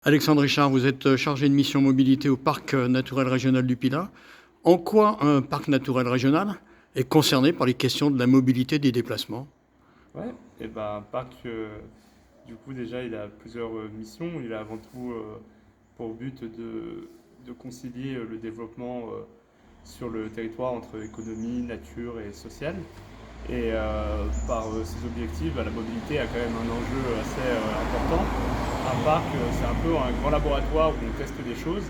Alexandre Richard, vous êtes chargé de mission mobilité au parc naturel régional du Pilat. En quoi un parc naturel régional est concerné par les questions de la mobilité des déplacements? Ouais, et ben un parc, du coup déjà il a plusieurs missions. Il a avant tout pour but de concilier le développement sur le territoire entre économie, nature et social. Et par ces objectifs, bah, la mobilité a quand même un enjeu assez important. Un parc, c'est un peu un grand laboratoire où on teste des choses.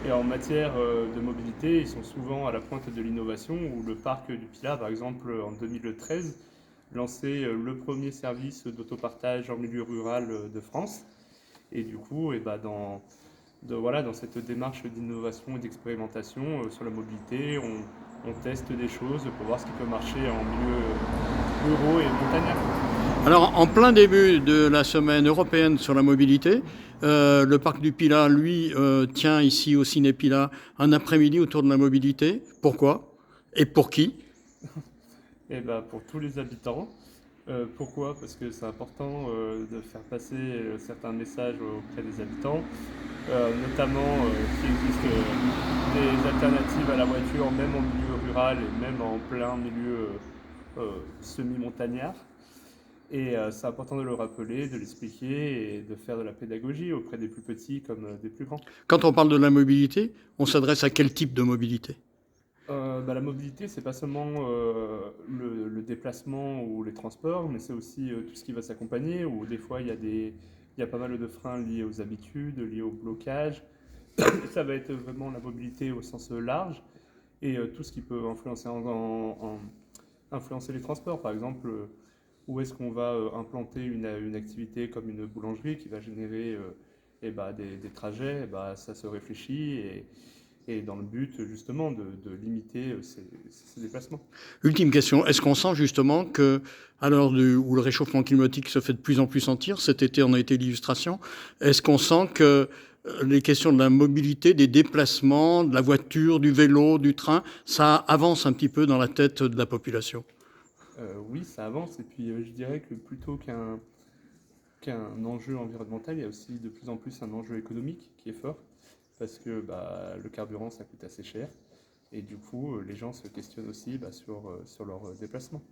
Et en matière de mobilité, ils sont souvent à la pointe de l'innovation, où le parc du Pilat, par exemple, en 2013, lançait le premier service d'autopartage en milieu rural de France. Et du coup, et bah, voilà, dans cette démarche d'innovation et d'expérimentation sur la mobilité, on teste des choses pour voir ce qui peut marcher en milieu ruraux et montagnards. Alors, en plein début de la semaine européenne sur la mobilité, le parc du Pilat, lui, tient ici au Ciné Pilat un après-midi autour de la mobilité. Pourquoi? Et pour qui? Et bah, pour tous les habitants. Pourquoi? Parce que c'est important de faire passer certains messages auprès des habitants, notamment qu'il existe des alternatives à la voiture, même en milieu rural et même en plein milieu semi-montagnard. Et c'est important de le rappeler, de l'expliquer et de faire de la pédagogie auprès des plus petits comme des plus grands. Quand on parle de la mobilité, on s'adresse à quel type de mobilité? Bah, la mobilité, c'est pas seulement le déplacement ou les transports, mais c'est aussi tout ce qui va s'accompagner, où des fois il y a pas mal de freins liés aux habitudes, liés au blocage. Ça va être vraiment la mobilité au sens large et tout ce qui peut influencer, influencer les transports. Par exemple, où est-ce qu'on va implanter une activité comme une boulangerie qui va générer eh bah, des trajets, eh bah, ça se réfléchit et dans le but justement de limiter ces déplacements. Ultime question, est-ce qu'on sent justement que, à l'heure où le réchauffement climatique se fait de plus en plus sentir, cet été en a été l'illustration, est-ce qu'on sent que les questions de la mobilité, des déplacements, de la voiture, du vélo, du train, ça avance un petit peu dans la tête de la population? Oui, ça avance et puis je dirais que plutôt qu'un enjeu environnemental, il y a aussi de plus en plus un enjeu économique qui est fort parce que bah, le carburant ça coûte assez cher et du coup les gens se questionnent aussi bah, sur leur déplacement.